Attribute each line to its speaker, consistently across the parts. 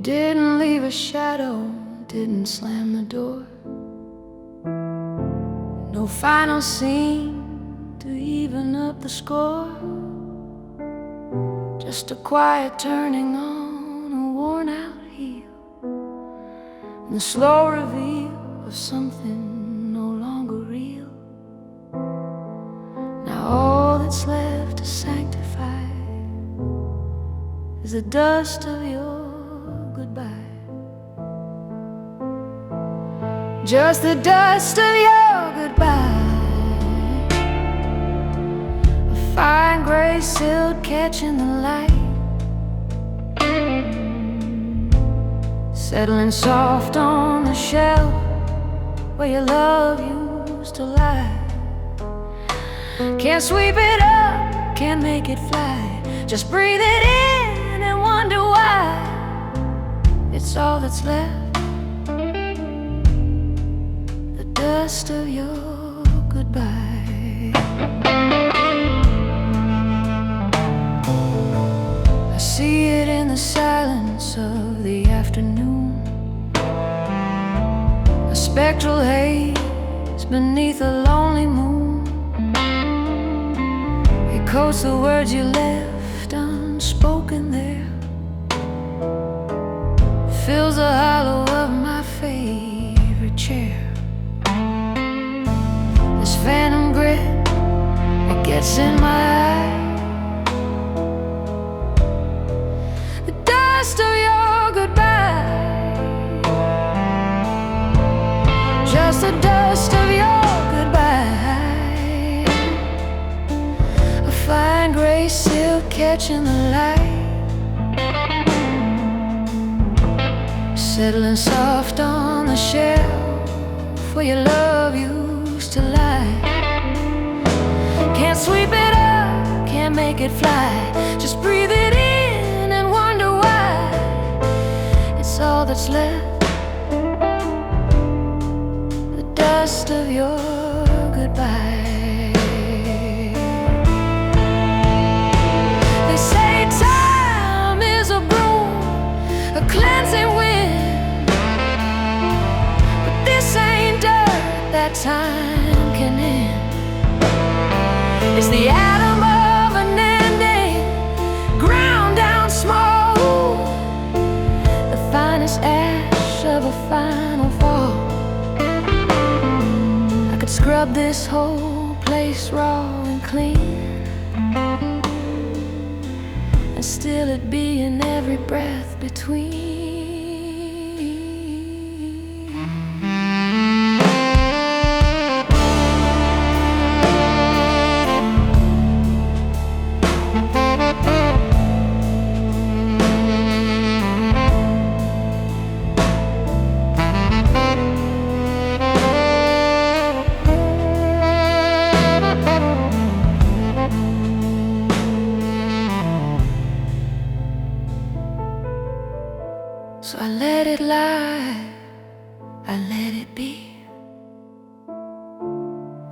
Speaker 1: didn't leave a shadow, didn't slam the door. No final scene to even up the score. Just a quiet turning on a worn out heel, and the slow reveal of something no longer real. Now all that's left to sanctify is the dust of your goodbye. Just the dust of your goodbye. A fine gray silk catching the light, settling soft on the shelf where your love used to lie. Can't sweep it up, can't make it fly. Just breathe it in and wonder why. It's all that's left, the dust of your goodbye. I see it in the silence of the afternoon, a spectral haze beneath a lonely moon. It coats the words you left unspoken there, fills the hollow of my favorite chair. This phantom grit, it gets in my eye. The dust of your goodbye, just the dust of your goodbye. A fine gray silk catching the light, settling soft on the shelf where your love used to lie. Can't sweep it up, can't make it fly. Just breathe it in and wonder why. It's all that's left, the dust of your goodbye. They say time is a broom, a cleansing wind, but this ain't dirt that time can end. It's the atom of an ending, ground down small, the finest ash of a final fall. I could scrub this whole place raw and clean, and still it'd be in every breath between. So I let it lie, I let it be.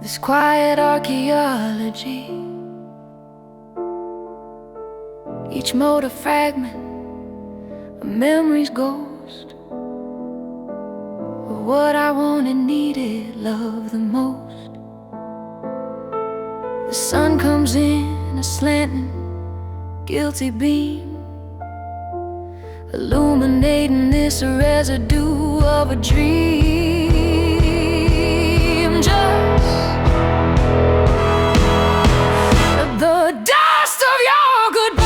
Speaker 1: This quiet archaeology, each motor fragment, a memory's ghost of what I wanted, needed, loved the most. The sun comes in a slanting, guilty beam, illuminating this residue of a dream. Just the dust of your goodbye,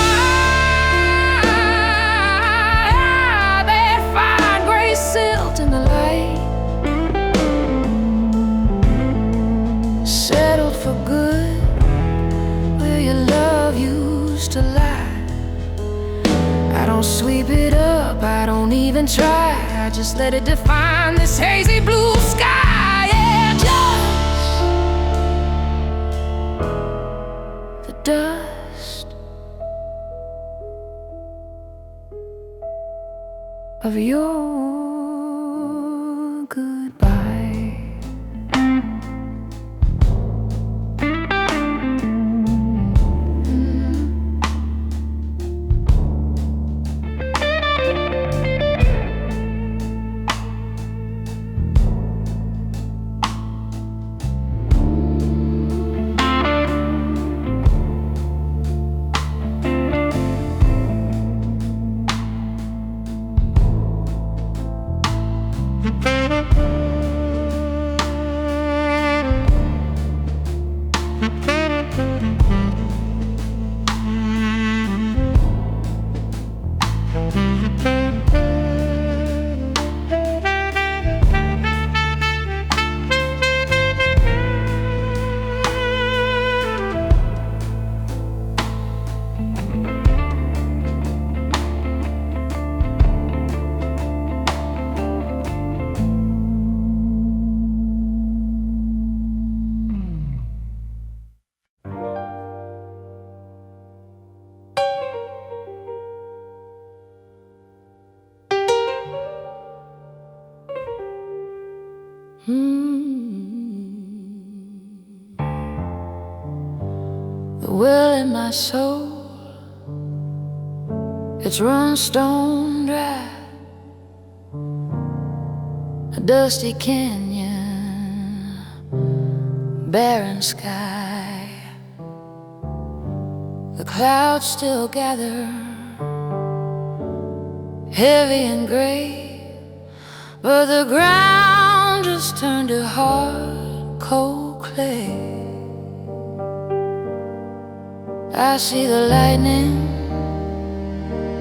Speaker 1: that fine gray silt in the light, settled for good where your love used to lie. I don't sweep it up, I don't even try. I just let it define this hazy blue sky. Yeah, just the dust of your goodbye. The well in my soul, it's run stone dry. A dusty canyon, barren sky. The clouds still gather, heavy and gray, but the ground just turned to hard, cold clay. I see the lightning,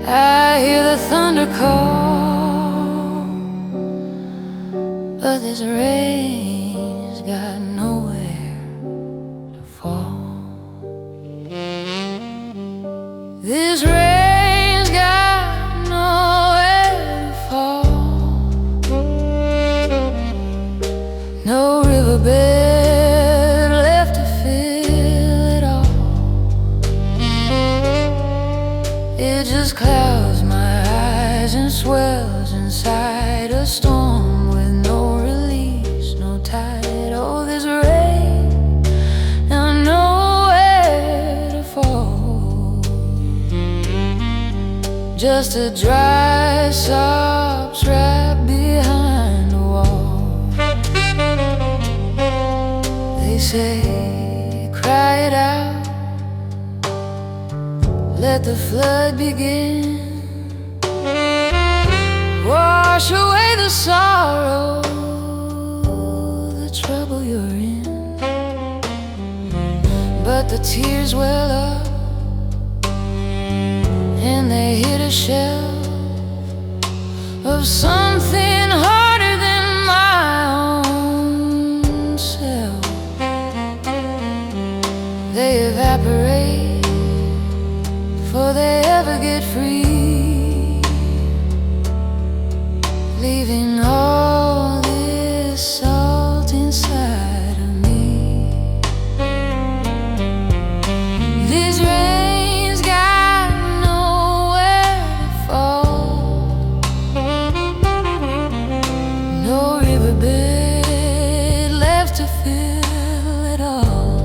Speaker 1: I hear the thunder call, but this rain's got nowhere to fall. This rain's got nowhere to fall. No riverbed left to fill it all. It just clouds my eyes and swells inside a storm with no release, no tide. Oh, this rain and nowhere to fall. Just a dry sob trapped behind a wall. They say, cry it out, let the flood begin. Wash away the sorrow, the trouble you're in. But the tears well up, and they hit a shelf of something harder than my own self. They evaporate before they ever get free, leaving all this salt inside of me. This rain's got nowhere to fall. No riverbed left to fill it all.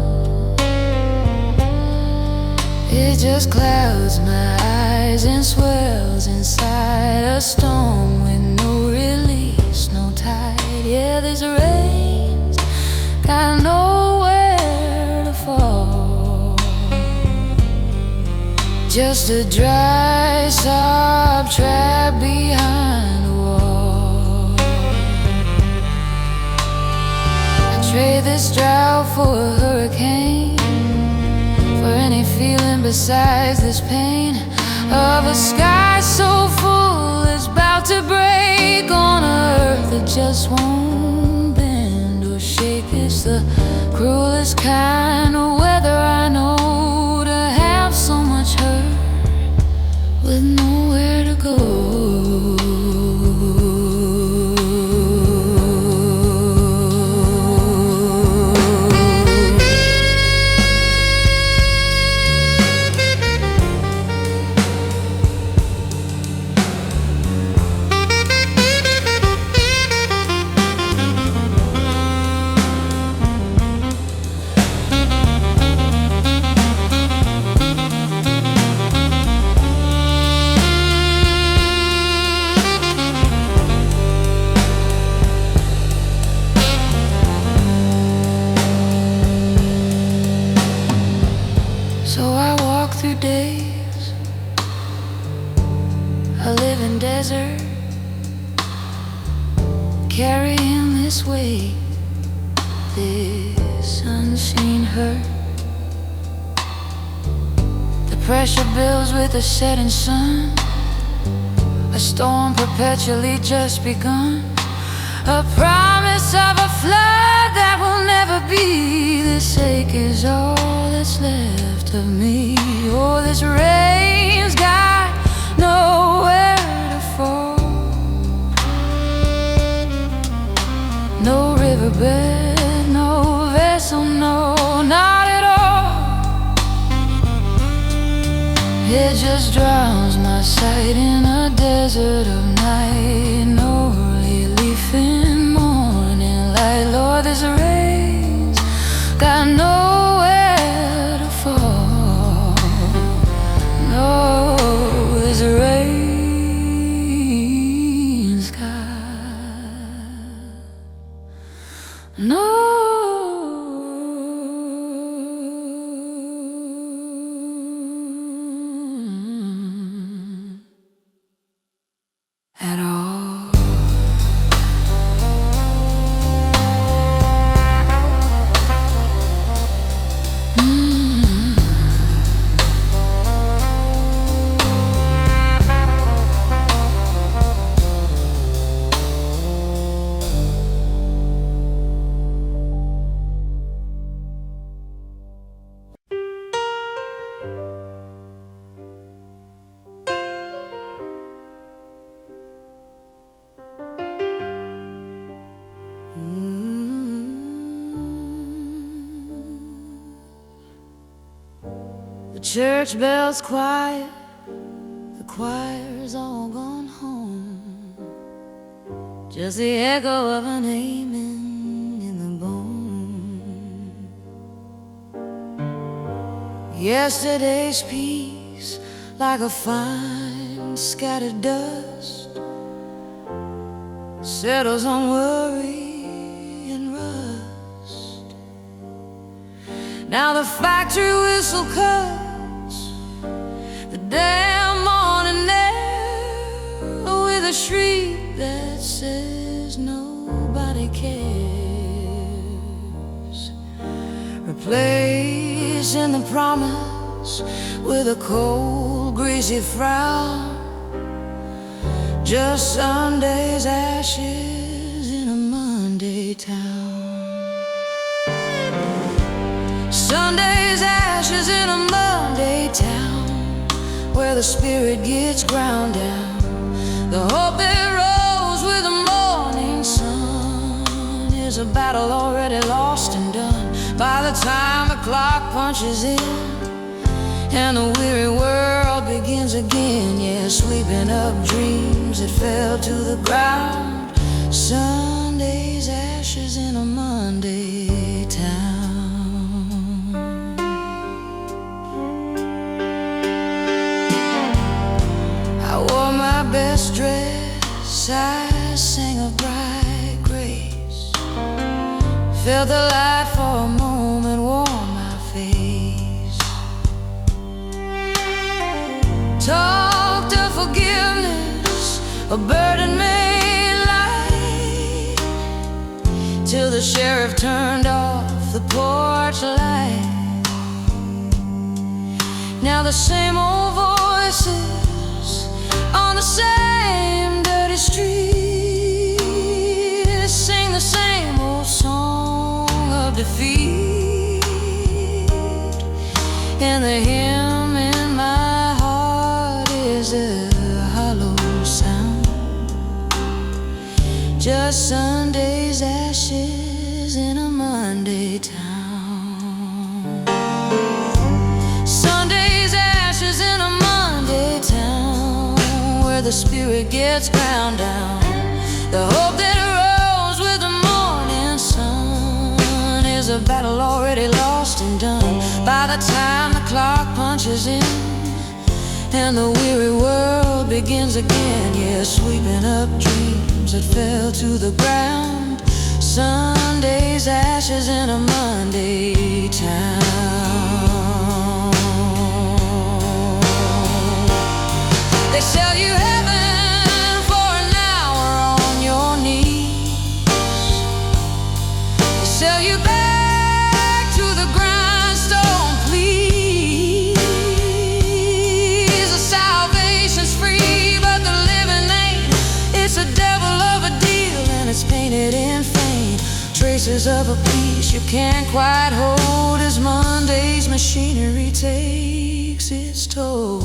Speaker 1: It just clouds my eyes and swells inside a storm with no release, no tide. Yeah, this rain's got nowhere to fall. Just a dry sob trapped behind a wall. I trade this drought for a hurricane, for any feeling besides this pain of a sky so full it's about to break on a earth that just won't bend or shake. It's the cruelest kind of weather I know, to have so much hurt with nowhere to go. So I walk through days, I live in desert, carrying this weight, this unseen hurt. The pressure builds with the setting sun, a storm perpetually just begun, a promise of a flood that will never be. This ache is all that's left of me. Oh, this rain's got nowhere to fall. No riverbed, no vessel, no, not at all. It just drowns my sight in a desert of night. No relief in morning light. church bells quiet, the choir's all gone home. Just the echo of an amen in the bone. Yesterday's peace, like a fine scattered dust, settles on worry and rust. Now the factory whistle cuts the damn morning air with a shriek that says nobody cares, replacing the promise with a cold, greasy frown. Just Sunday's ashes in a Monday town. Sunday's ashes in a Monday town, where the spirit gets ground down. The hope that rose with the morning sun is a battle already lost and done by the time the clock punches in and the weary world begins again. Yeah, sweeping up dreams that fell to the ground. Sunday's ashes in a Monday town. I wore my best dress, I sang a bright grace, felt the light for a moment warm my face, talked of forgiveness, a burden made light, till the sheriff turned off the porch light. Now the same old voices on the same dirty street sing the same old song of defeat, and the hymn in my heart is a hollow sound. Just Sunday's ashes in a Monday town. Sunday's ashes in a Monday town, where the spirit gets ground down. The hope that arose with the morning sun is a battle already lost and done by the time the clock punches in and the weary world begins again. Yeah, sweeping up dreams that fell to the ground. Sunday's ashes in a Monday town. They sell you heaven for an hour on your knees. They sell you back to the grindstone, please. The salvation's free, but the living ain't. It's a devil of a deal, and it's painted in faint. Traces of a peace you can't quite hold as Monday's machinery takes its toll.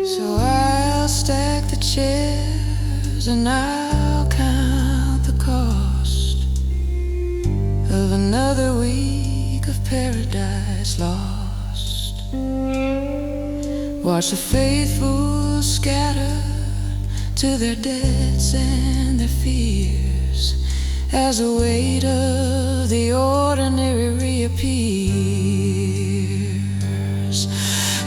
Speaker 1: So I'll stack the chairs and I'll count the cost of another week of paradise lost. Watch the faithful scatter to their debts and their fears as the weight of the ordinary reappears,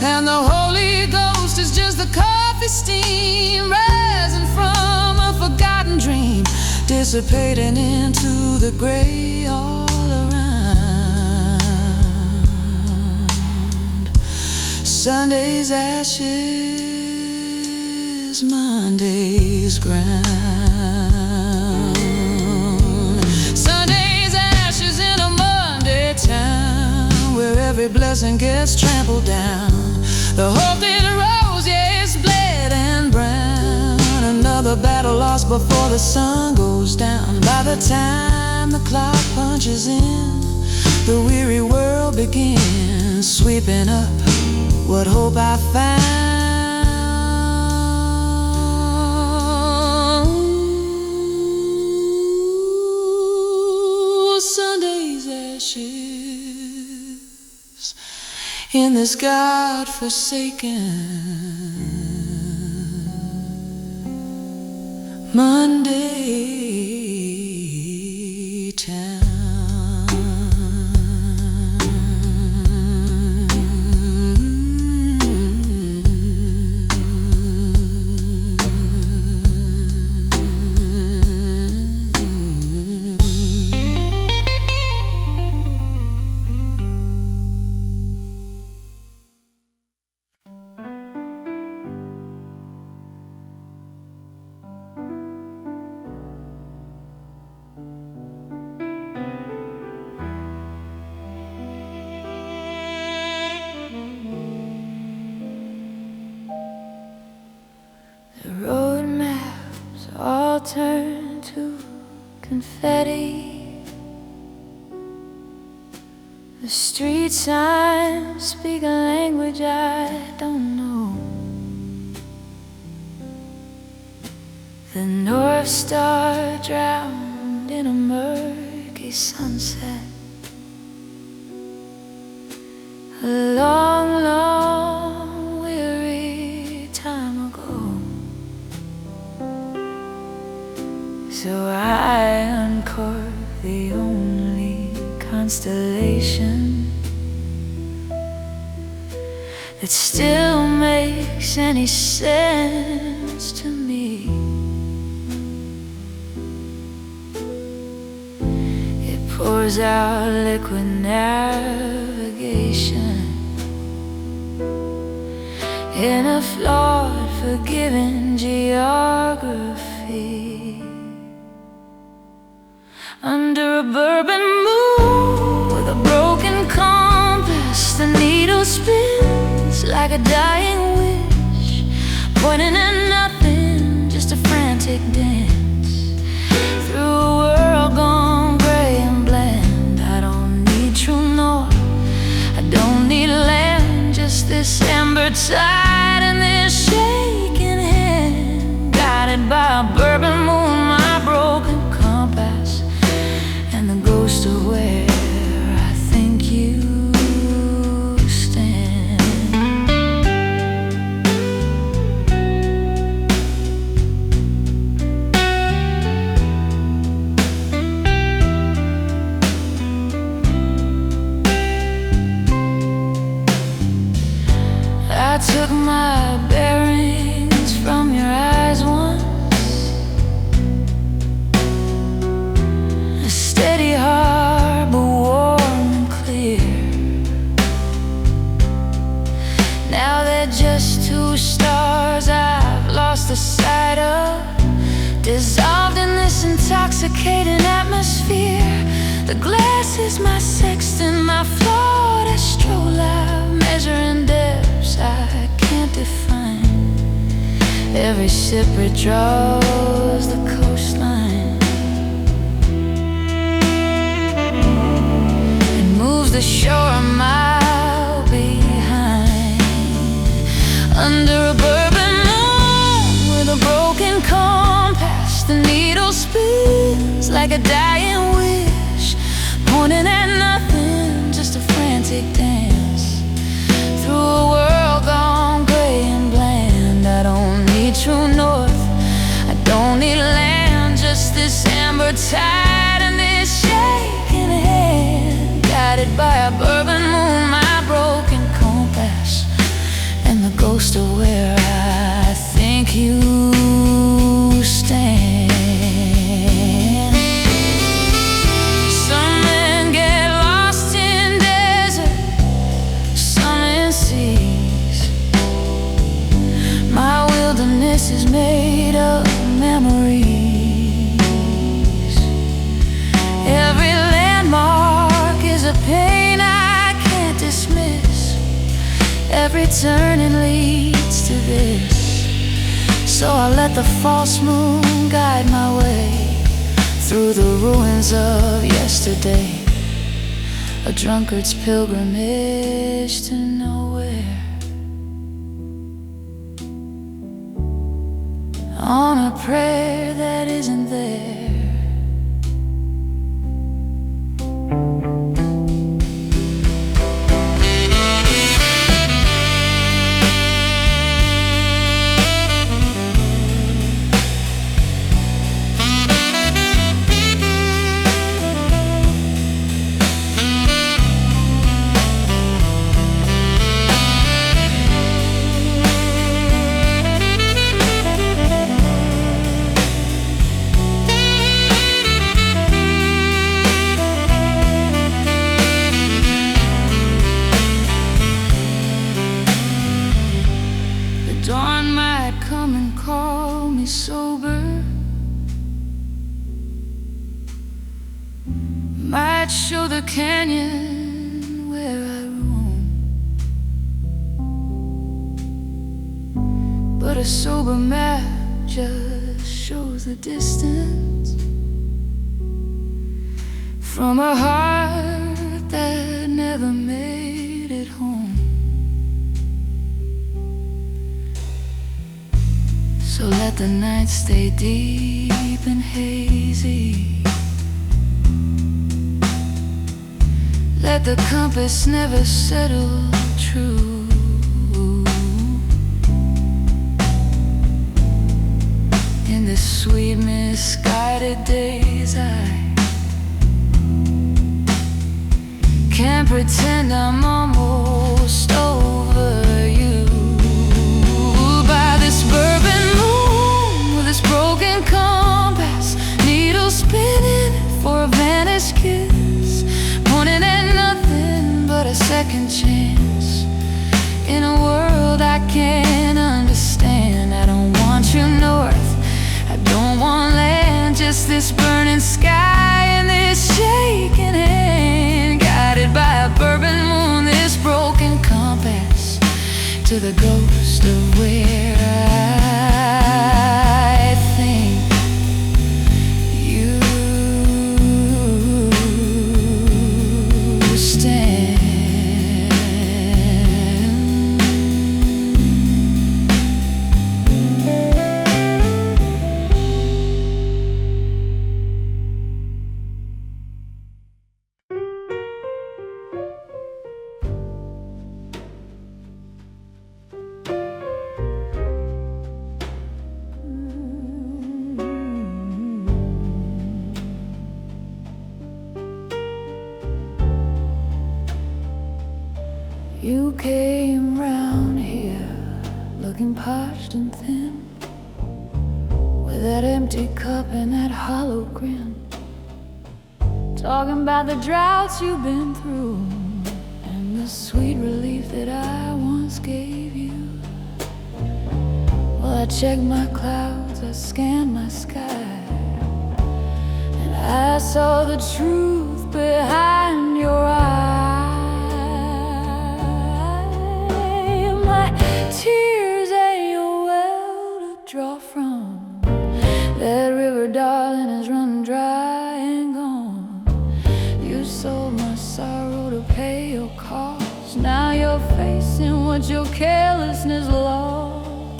Speaker 1: and the Holy Ghost is just the coffee steam rising from a forgotten dream, dissipating into the gray all around. Sunday's ashes, Monday's ground. Sunday's ashes in a Monday town, where every blessing gets trampled down. The hope that arose, yeah, it's bled and brown. Another battle lost before the sun goes down. By the time the clock punches in, the weary world begins, sweeping up what hope I found. in this God-forsaken Monday town. The road maps all turn to confetti. The street signs speak a language I don't know. The North Star drowned in a murky sunset. A long, long, weary time ago. So I uncork the only constellation that still makes any sense to me. It pours out liquid navigation in a flawed, forgiving geography. Under a bourbon moon with a broken compass, the needle spins like a dying wish, pointing at nothing, just a frantic dance through a world gone gray and bland. I don't need true north, I don't need land, just this amber tide and this shaking hand, guided by a bourbon moon, my broken compass, and the ghost of where I think you stand. I took my bearings from your eyes once, a steady harbor, warm and clear. Now they're just two stars I've lost the sight of, dissolved in this intoxicating atmosphere. The glass is my sextant, my flawed astrolabe, measuring depths I can't define. Every sip redraws the coastline and moves the shore a mile behind. Under a bourbon moon with a broken compass, the needle spins like a dying wish, pointing at nothing, just a frantic dance through a world gone gray and bland. I don't need true north, I don't need land, just this amber tide and this shaking hand, guided by a bourbon moon, my broken compass, and the ghost of where I think you stand. Some men get lost in desert, some in seas. My wilderness is made of memories. Every landmark is a pain I can't dismiss. Every turning leads to this. So I let the false moon guide my way through the ruins of yesterday, a drunkard's pilgrimage to nowhere, on a prayer that isn't there. Dawn might come and call me sober, might show the canyon where I roam, but a sober map just shows the distance from a heart that never made it home. So let the night stay deep and hazy, let the compass never settle true. In the sweet misguided days I can't pretend I'm almost over you. By this bourbon moon with this broken compass, needle spinning for a vanished kiss, pointing at nothing but a second chance in a world I can't understand. I don't want you north, I don't want land, just this burning sky and this shaking hand, guided by a bourbon moon, this broken compass to the ghost of where I think you stand. You came round here looking parched and thin, with that empty cup and that hollow grin, talking about the droughts you've been through and the sweet relief that I once gave you. Well, I checked my clouds, I scanned my sky, and I saw the truth behind your eyes. Tears ain't your well to draw from, that river, darling, is running dry and gone. You sold my sorrow to pay your cost, now you're facing what your carelessness lost.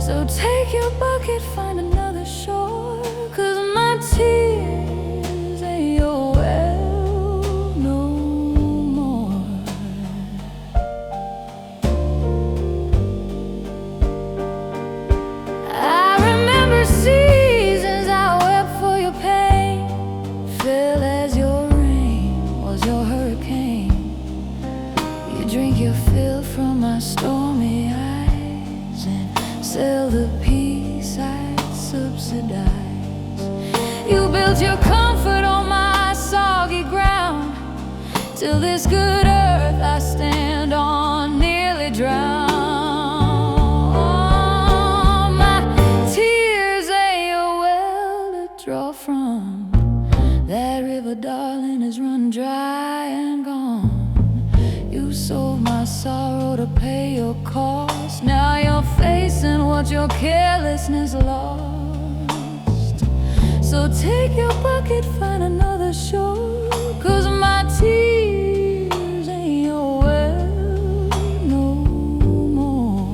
Speaker 1: So take your bucket, find another shore, 'cause my tears ain't your well no more. Seasons I wept for your pain, fell as your rain was your hurricane. You drink your fill from my stormy eyes and sell the peace I'd subsidize. You built your comfort on my soggy ground, till this good earth I stand on nearly drowned. Draw from, that river, darling, is run dry and gone. You sold my sorrow to pay your cost, now you're facing what your carelessness lost. So take your bucket, find another shore, 'cause my tears ain't your well no more.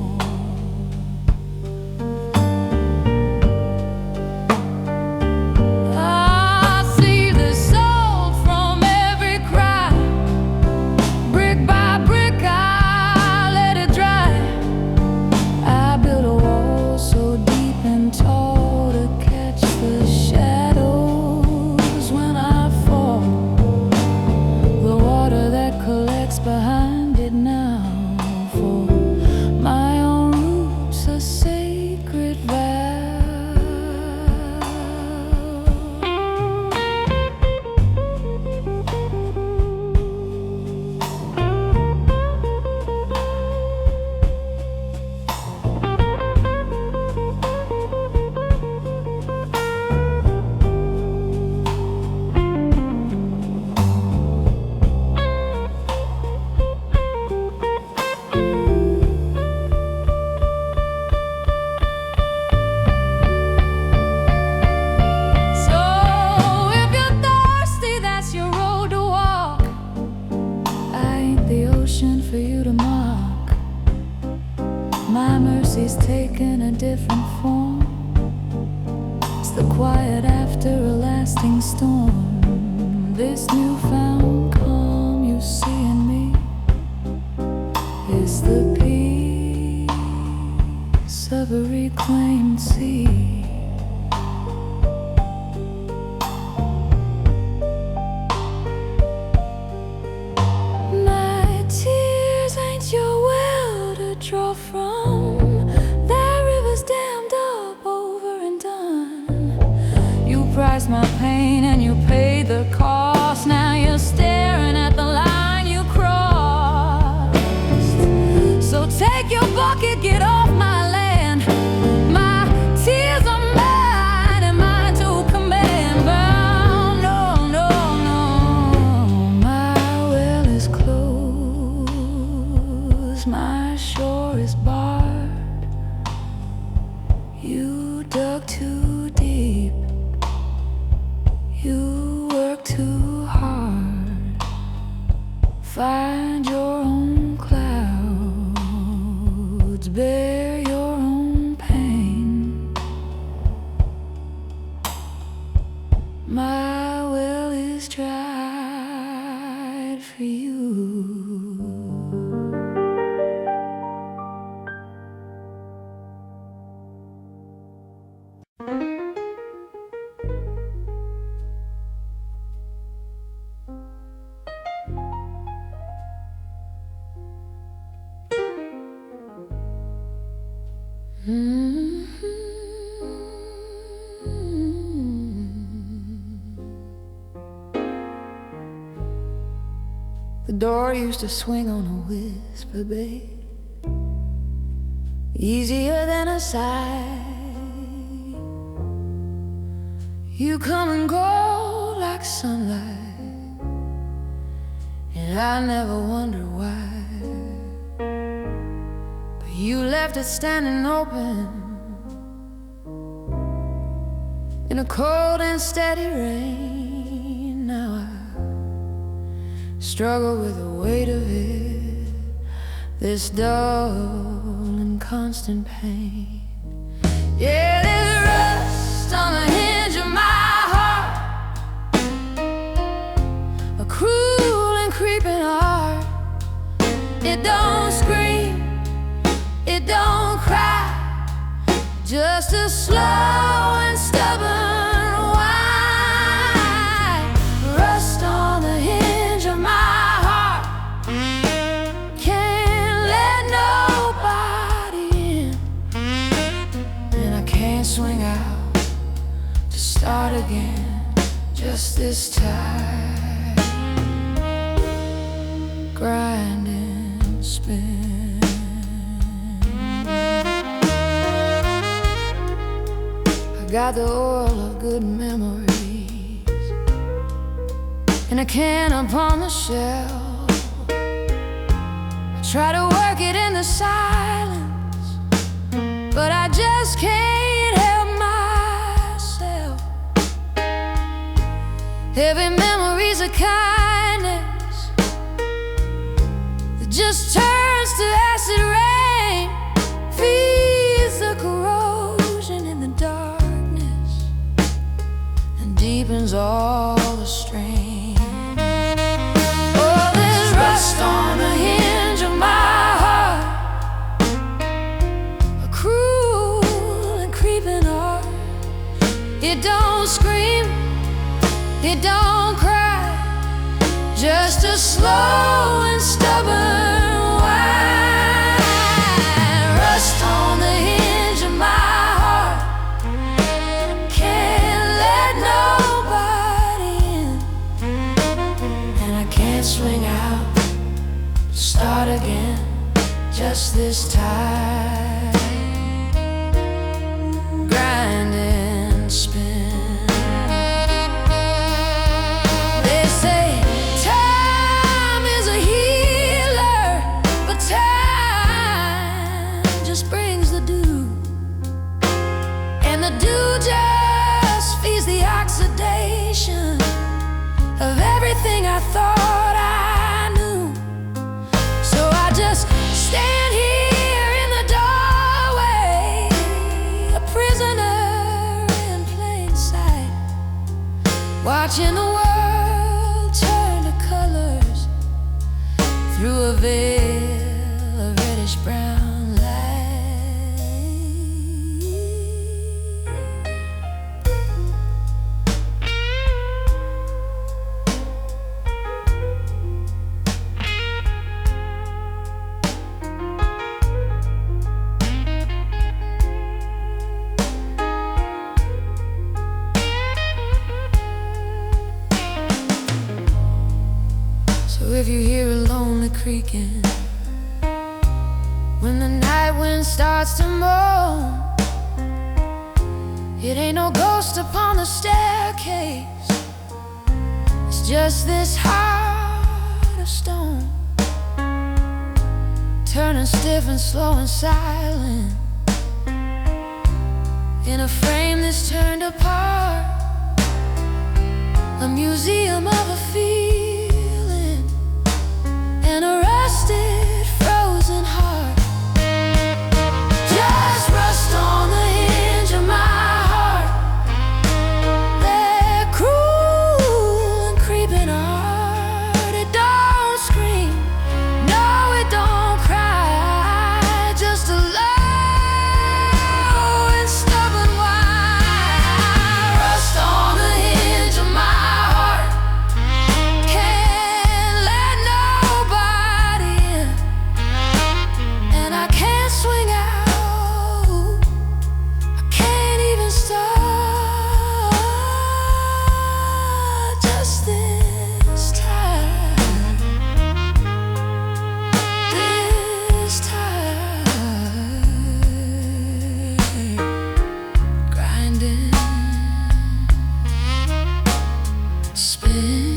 Speaker 1: The mercy's taken a different form. It's the quiet after a lasting storm. This newfound calm you see in me is the peace of a reclaimed sea. Draw from that river's dammed up, over and done. You priced my pain and you paid the cost. Now you're staring at the line you crossed. So take your bucket, get off my land. My tears are mine and mine to command. But no, no, no, my well is closed, my shore is barred. You dug too deep, you worked too hard. Find your own clouds, bear your own pain. My well is dried for you. The door used to swing on a whisper, babe, easier than a sigh. You come and go like sunlight, and I never wonder why. But you left it standing open in a cold and steady rain. Now I struggle with the weight of it, this dull and constant pain. Yeah, there's rust on the hinge of my heart, a cruel and creeping heart. It don't scream, it don't cry, just a slow and stubborn whine. Rust on the hinge of my heart, can't let nobody in, and I can't swing out to start again, just this time. Grind and spin. I got the oil of good memories in a can upon the shelf. I try to work it in the silence, but I just can't help myself. Every memory's a kindness that just turns to acid rain, feeds the corrosion in the darkness, and deepens all the strain. Oh, there's rust on the hinge of my heart, a cruel and creeping heart. It don't scream, it don't cry, just a slow and stubborn whine. Rust on the hinge of my heart, can't let nobody in, and I can't swing out to start again, just this time. Grind and spin. They say time is a healer, but time just brings the dew, and the dew just feeds the oxidation of everything I thought I knew. So I just stand here in the doorway, watching the world turn to colors through a veil of reddish brown light. So if you hear a lonely creaking when the night wind starts to moan, it ain't no ghost upon the staircase, it's just this heart of stone, turning stiff and slow and silent in a frame that's turned apart, a museum of a feeling, an arrested, frozen heart. Just rust on the hinge of my heart. They're cruel and creeping hard. It don't scream, no, it don't cry, just a low and stubborn whine. Rust on the hinge of my heart. Can't let nobody in, and I can't swing out. I can't even start. Just this time, grinding, spin.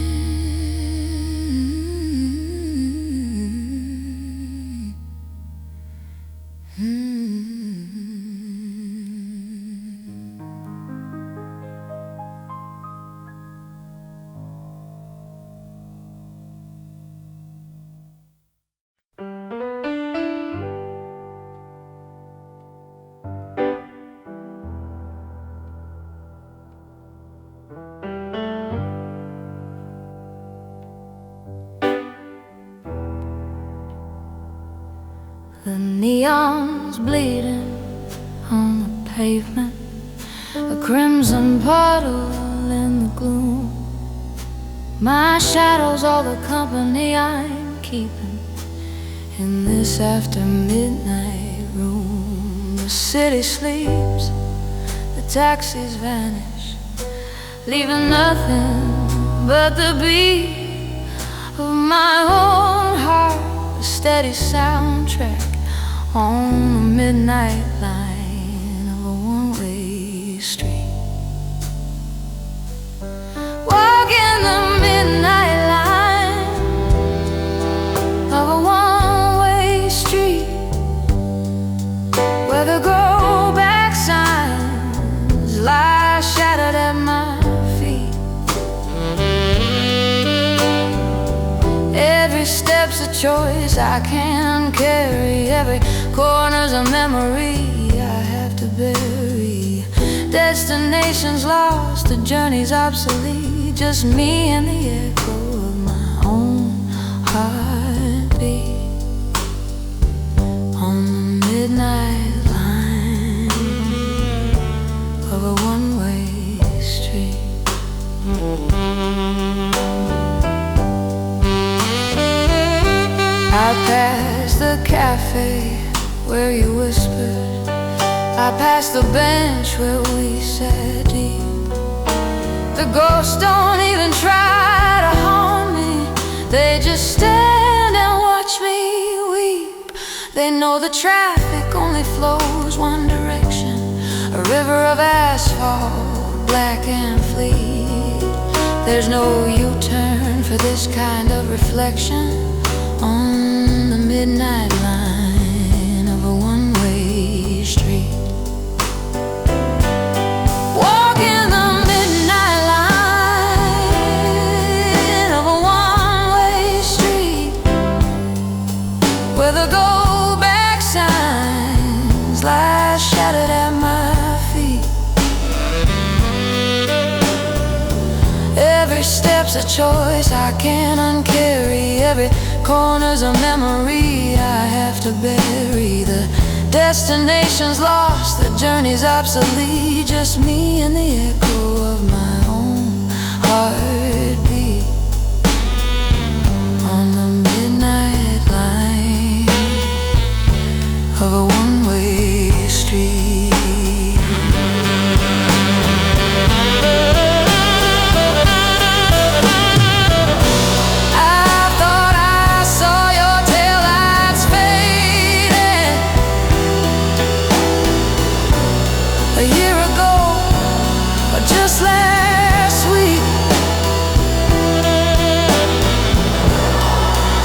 Speaker 1: The neon's bleeding on the pavement, a crimson puddle in the gloom. My shadow's all the company I'm keeping in this after midnight room. The city sleeps, the taxis vanish, leaving nothing but the beat of my own heart, a steady soundtrack on the midnight line of a one-way street. Walking the midnight line of a one-way street, where the go back signs lie shattered at my feet. Every step's a choice I can carry, every corner's a memory I have to bury. Destination's lost, the journey's obsolete, just me and the echo of my own heartbeat on the midnight line of a one-way street. I passed the cafe where you whispered, I passed the bench where we sat deep. The ghosts don't even try to haunt me, they just stand and watch me weep. They know the traffic only flows one direction, a river of asphalt, black and fleet. There's no U-turn for this kind of reflection on the midnight line of a one-way street. Walking the midnight line of a one-way street, where the go-back signs lie shattered at my feet. Every a choice I can't uncarry. Every corner's a memory I have to bury. The destination's lost, the journey's obsolete. Just me and the echo of my own heartbeat on the midnight line of a one-way street. Just last week,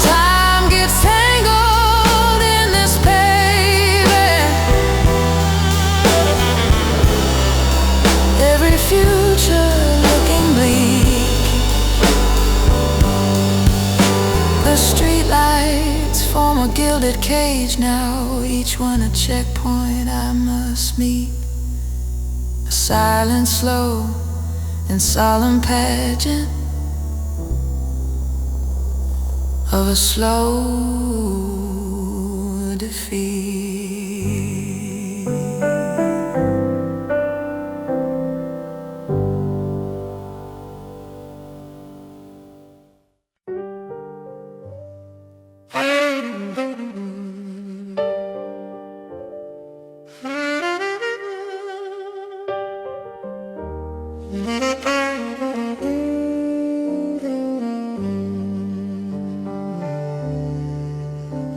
Speaker 1: time gets tangled in this pavement. Every future looking bleak. The streetlights form a gilded cage now, each one a checkpoint I must meet. Silent, slow, and solemn pageant of a slow defeat.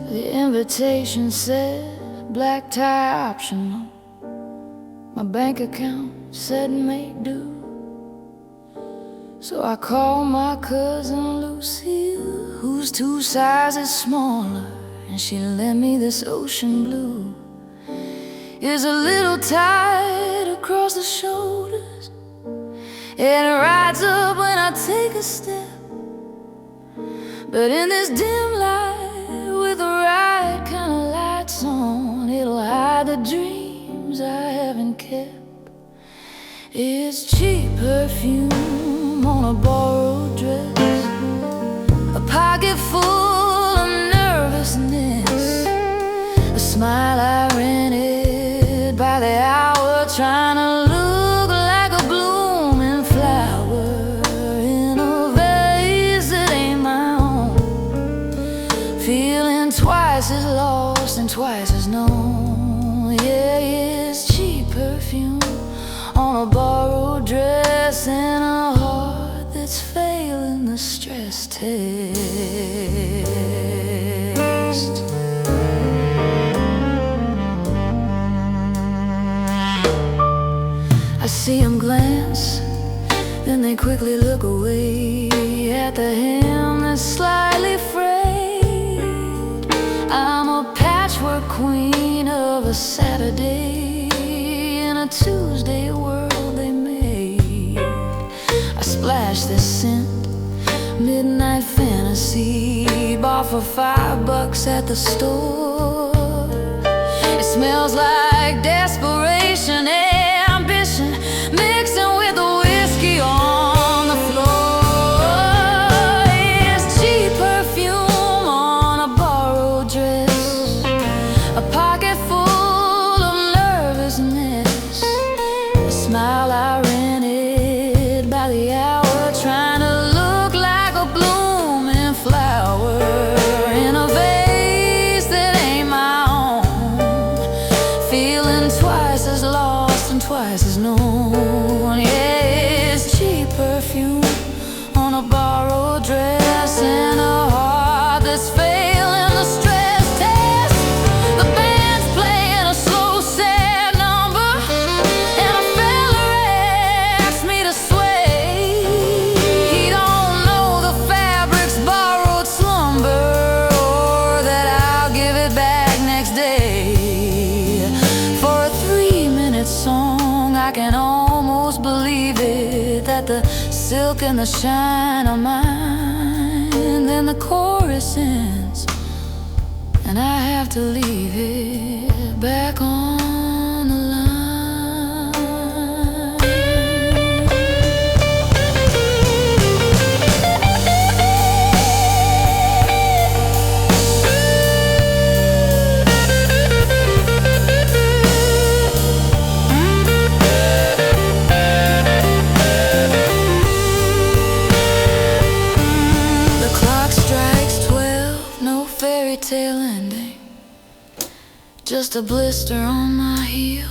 Speaker 1: The invitation said black tie optional. My bank account said make do. So I called my cousin Lucy, who's 2 sizes smaller, and she lent me this ocean blue. It's a little tight across the shoulders, and it rides up when I take a step. But in this dim light, with the right kind of lights on, it'll hide the dreams I haven't kept. It's cheap perfume on a borrowed dress, a pocket full of nervousness, a smile I rented by the hour, trying to look like a blooming flower in a vase that ain't my own. Feeling twice as lost and twice as known. Yeah, it's cheap perfume on a borrowed dress and a heart that's failing the stress test. I see them glance, then they quickly look away at the hem that's slightly frayed. I'm a patchwork queen of a Saturday in a Tuesday world they made. I splash this scent, midnight fantasy, bought for $5 at the store. It smells like desperation, ambition, mixing with the whiskey on the floor. It's cheap perfume on a borrowed dress, a pocket full of nervousness, a smile I rented by the hour, trying to look like a blooming flower in a vase that ain't my own. Feeling twice as lost and twice as known. Yeah, it's cheap perfume on a borrowed dress and a heart that's failing the stress test. The band's playing a slow, sad number, and a fella asks me to sway. He don't know the fabric's borrowed slumber, or that I'll give it back next day. For a 3-minute song, I can almost believe it, that the silk and the shine are mine. Then the chorus ends, and I have to leave it back on the line. just a blister on my heel,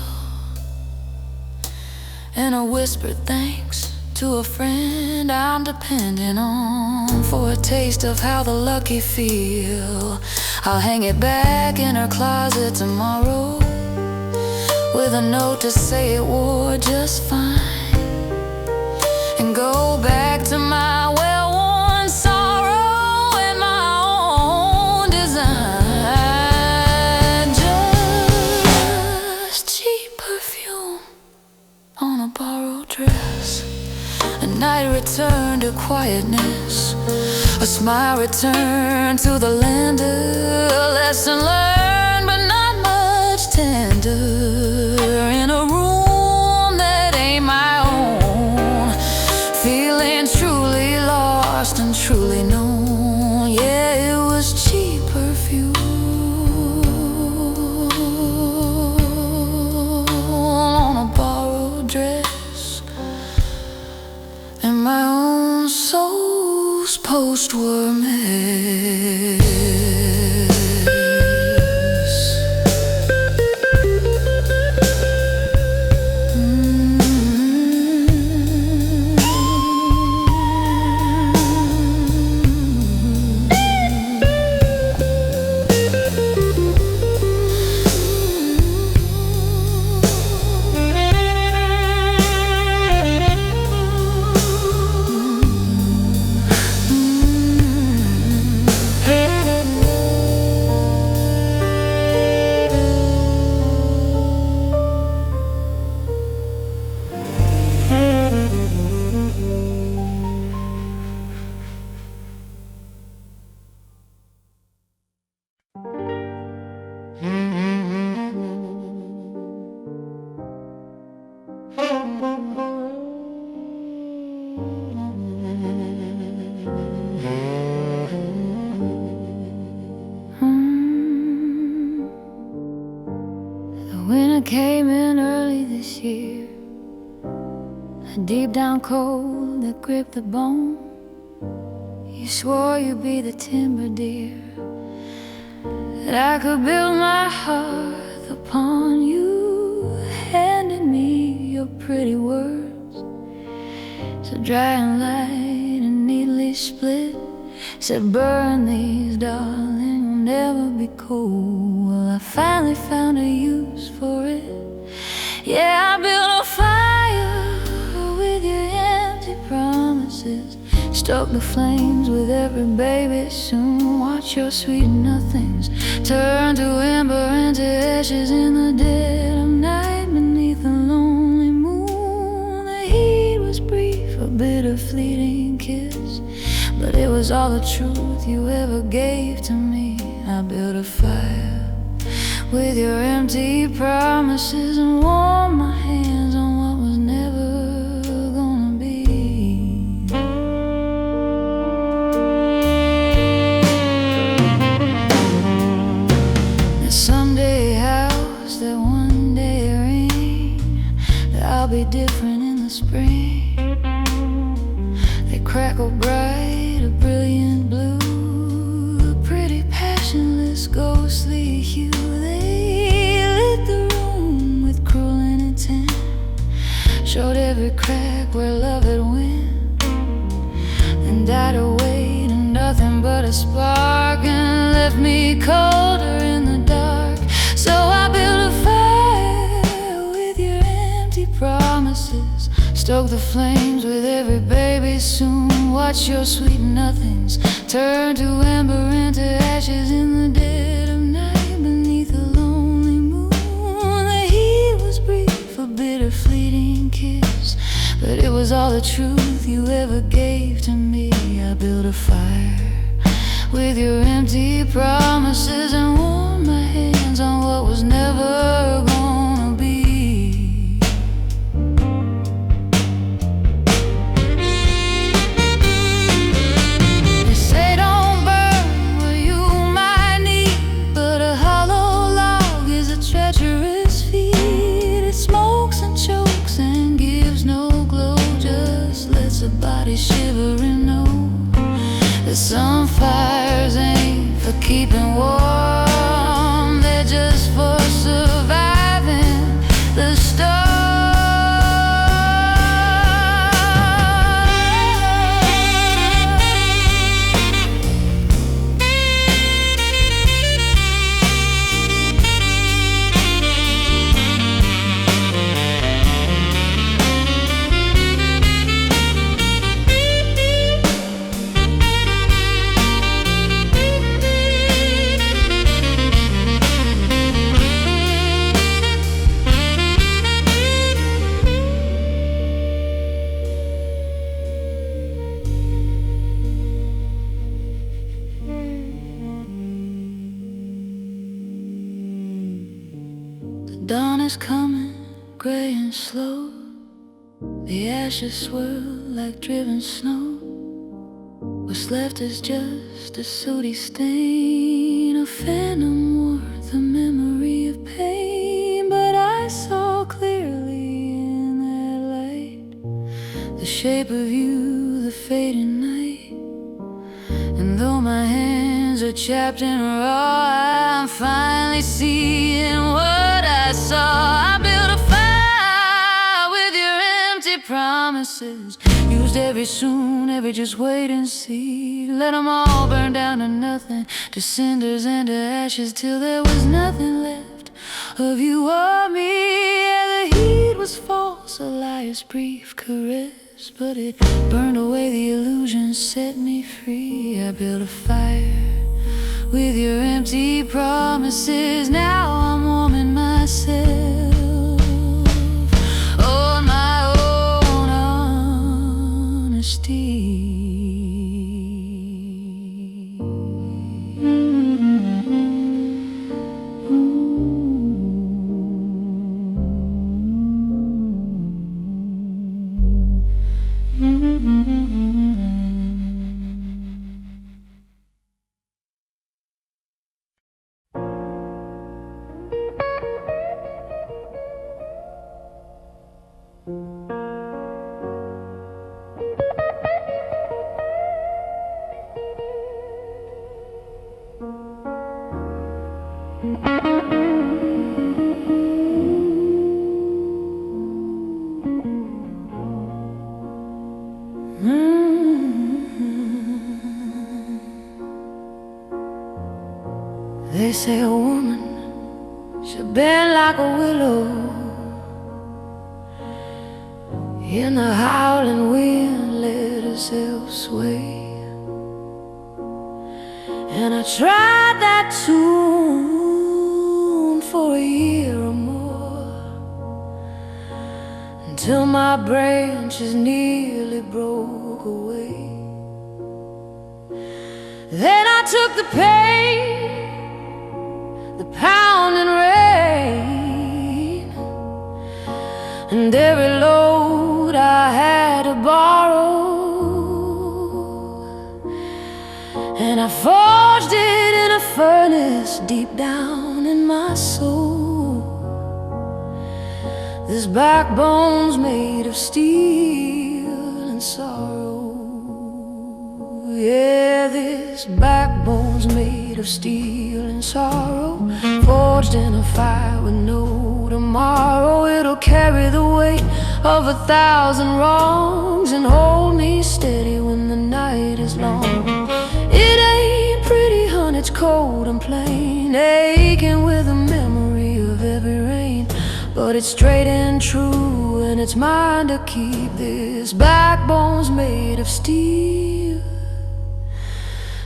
Speaker 1: and a whispered thanks to a friend I'm depending on for a taste of how the lucky feel. I'll hang it back in her closet tomorrow with a note to say it wore just fine, and go back to my well-worn sorrow and my own design. Just cheap perfume on a borrowed dress, a night return to quietness, a smile return to the lender, a lesson learned but not much tender, in a room that ain't my own, feeling truly lost and truly known. Yeah, it was cheap perfume on a borrowed dress, and my own soul's post-war mess.
Speaker 2: The winter came in early this year, a deep down cold that gripped the bone. You swore you'd be the timber, dear, that I could build my hearth upon. You handed me your pretty words, so dry and light and neatly split. Said, burn these, darling, you'll never be cold. Well, I finally found a use for it. Yeah, I built a fire with your empty promises, stoke the flames with every baby. Soon watch your sweet nothings turn to ember and to ashes in the dead of night beneath the lonely moon. The heat was brief, a bitter fleeting kiss, but it was all the truth you ever gave to me. I built a fire with your empty promises and warmed my hands on what was never gonna be. That someday house, that one day rain, that I'll be different in the spring. They crackle bright, a brilliant blue, a pretty passionless ghostly hue. They lit the room with cruel intent, showed every crack where love had went, and died away to nothing but a spark, and left me colder in the dark. So I built a fire with your empty promises, stoke the flames with every baby. Soon watch your sweet nothings turn to ember and to ashes in the dead of night beneath a lonely moon. The heat was brief, a bitter fleeting kiss, but it was all the truth you ever gave to me. I built a fire with your empty promises and warmed my hands on what was never gonna be. They say don't burn where you might need, but a hollow log is a treacherous feat. It smokes and chokes and gives no glow, just lets a body shiver and know that some fires ain't for keeping warm, they're just for survival. burning slow. The ashes swirl like driven snow. What's left is just a sooty stain, a phantom worth a memory of pain. But I saw clearly in that light the shape of you, the fading night. And though my hands are chapped and raw, I'm finally seeing what I saw. I built a fire with your empty promises. Used every soon, every just wait and see. Let them all burn down to nothing, to cinders and to ashes, till there was nothing left of you or me. Yeah, the heat was false, a liar's brief caress, but it burned away the illusion, set me free. I built a fire with your empty promises. Now I'm warming myself on my own honesty. They say a woman should bend like a willow in the howling wind, let herself sway. And I tried that tune for a year or more, until my branches nearly broke away. Then I took the pain, the pounding rain, and every load I had to borrow, and I forged it in a furnace deep down in my soul. This backbone's made of steel and sorrow. Yeah, this backbone's made of steel and sorrow, forged in a fire with no tomorrow. It'll carry the weight of 1,000 wrongs and hold me steady when the night is long. It ain't pretty, hun, it's cold and plain, aching with the memory of every rain. But it's straight and true, and it's mine to keep. This backbone's made of steel,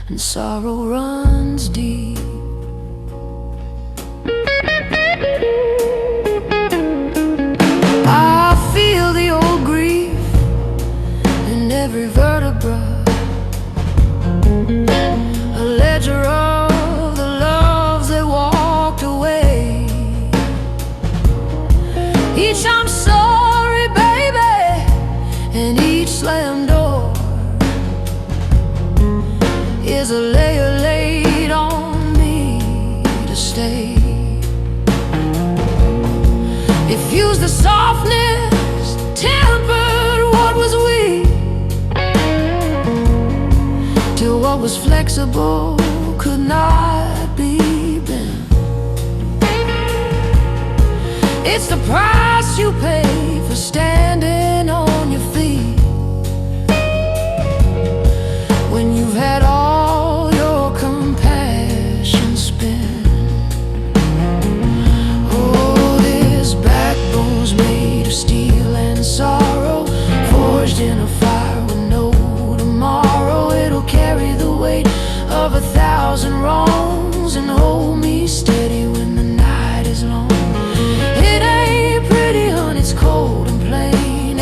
Speaker 2: and sorrow runs deep. I feel the old grief in every vertebra, a ledger of the loves that walked away. Each I'm sorry, baby, and each slam door is a layer laid on me to stay. Diffuse the softness, tempered what was weak, till what was flexible could not be bent. It's the price you pay for standing on your feet, when you've had all your compassion spent. Oh, this backbone's made of steel and sorrow, forged in a fire with no tomorrow. It'll carry the weight of 1,000 wrongs and hold me steady when the night is long. It ain't pretty, hun, it's cold and plain,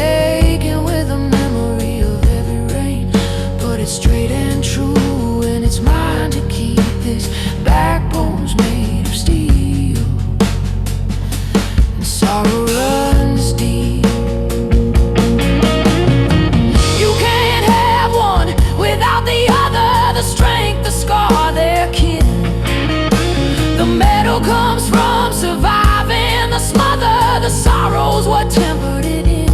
Speaker 1: the sorrow's what tempered it in.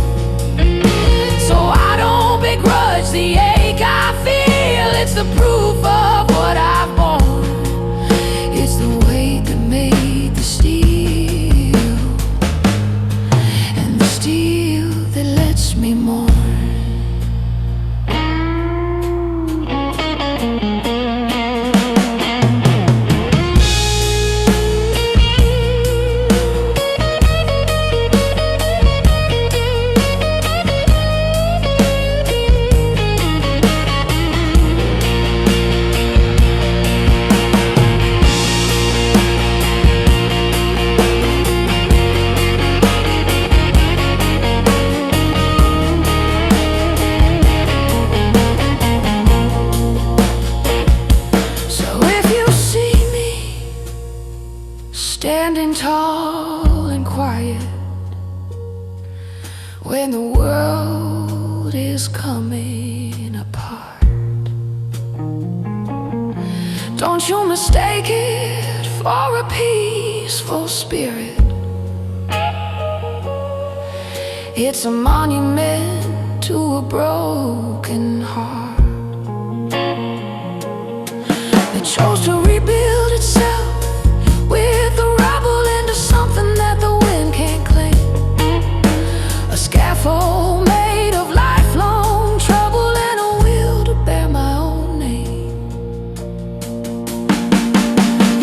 Speaker 1: So I don't begrudge the ache I feel. It's the proof of what I've borne. It's the weight that made the steel, and the steel that lets me mourn. Standing tall and quiet when the world is coming apart, don't you mistake it for a peaceful spirit. It's a monument to a broken heart that chose to rebuild itself with the rubble into something that the wind can't claim. A scaffold made of lifelong trouble and a will to bear my own name.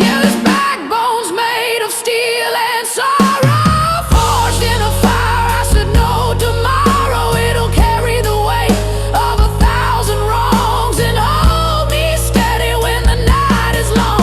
Speaker 1: Yeah, this backbone's made of steel and sorrow, forged in a fire I should know tomorrow. It'll carry the weight of 1,000 wrongs and hold me steady when the night is long.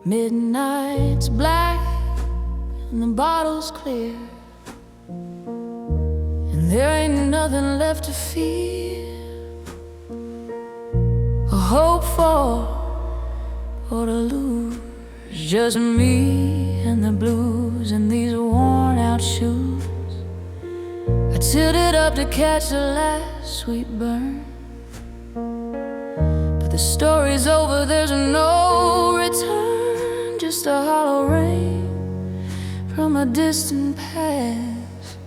Speaker 1: Midnight's black and the bottle's clear, and there ain't nothing left to fear or hope for or to lose. Just me and the blues and these worn out shoes. I tilted up to catch the last sweet burn, but the story's over, there's no return. Just a hollow rain from a distant past,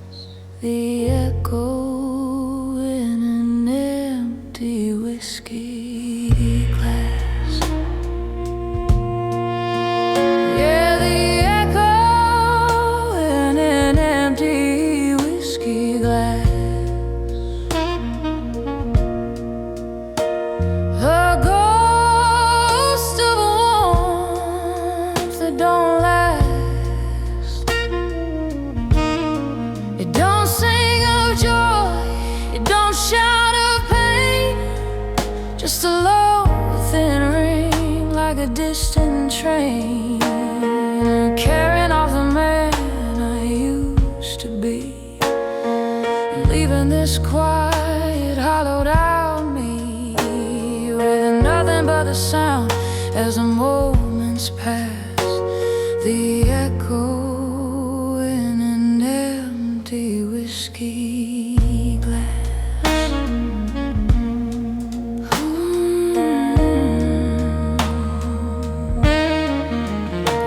Speaker 1: the echo in an empty whiskey glass. Yeah, the echo in an empty whiskey glass. The ghost of a warmth that don't last. It don't sing of joy, it don't shout of pain, just a low thin ring like a distant train, carrying off the man I used to be, leaving this quiet, hollowed out me with nothing but the sound as the moments pass.
Speaker 2: The echo in an empty whiskey glass.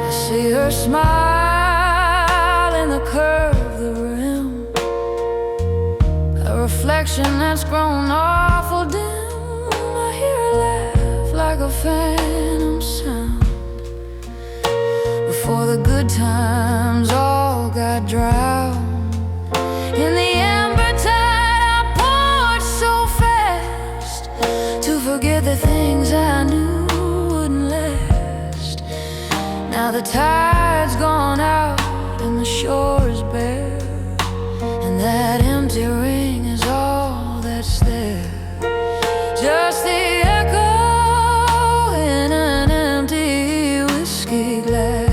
Speaker 2: I see her smile in the curve of the rim, a reflection that's grown awful dim. I hear her laugh like a phantom sound before the good times all got drowned in the ember tide. I poured so fast to forget the things I knew wouldn't last. Now the tide's gone out and the shore is bare, and that empty ring is all that's there. Just the echo in an empty whiskey glass.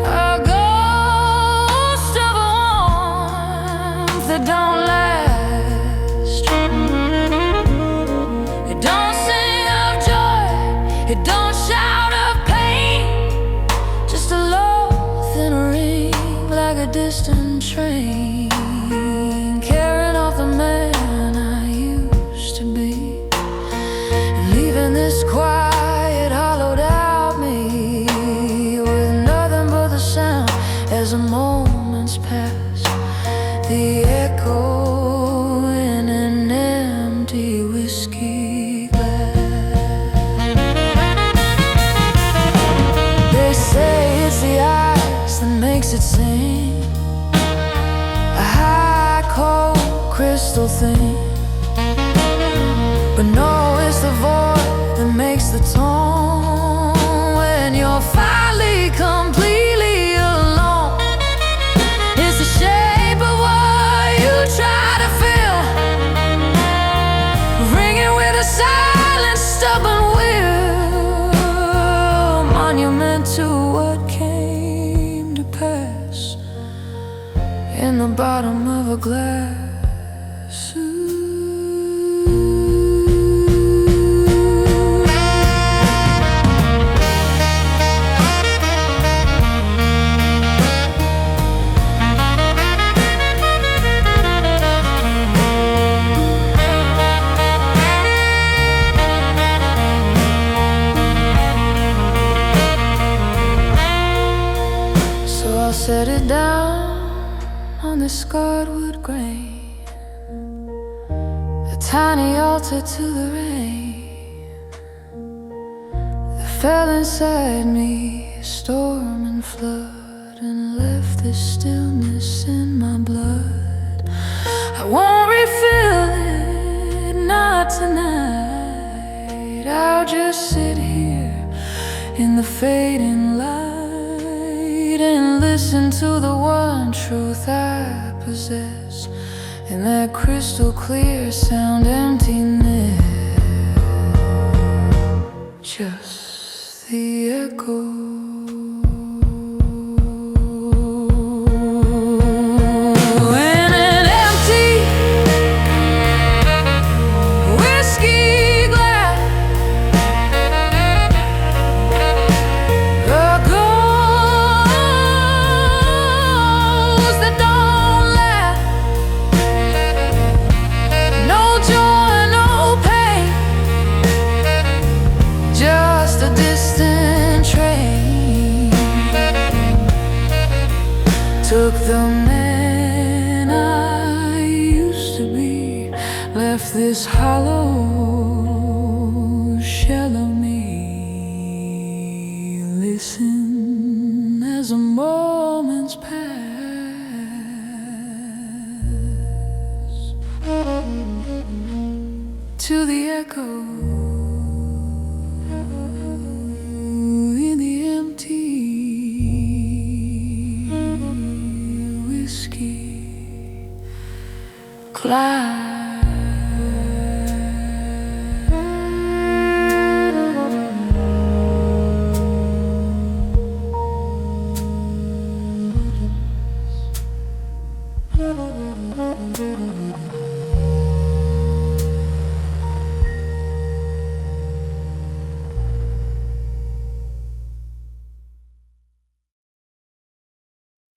Speaker 2: A ghost of a warmth that don't last. It don't sing of joy, it don't shout of pain, just a low thin ring like a distant train, carrying off the man I used to be, and leaving this quiet, hollowed out me with nothing but the sound as the moments pass. The echo in an empty whiskey glass. They say it's the ice that makes it sing, a high cold crystal thing, but no, it's the void that makes the tone when you're finally completely alone. It's the shape of what you try to feel, ringing with a silent, stubborn will, monument to what came to pass in the bottom of a glass. So I'll set it down on the scarred wood grain, a tiny altar to the rain that fell inside me, storm and flood, and left this stillness in my blood. I won't refill it, not tonight. I'll just sit here in the fading light and listen to the one truth I possess, in that crystal clear sound emptiness. Just the echo. Took the man I used to be, left this hollow shell of me. Listen as the moments pass to the echo in the empty whiskey glass.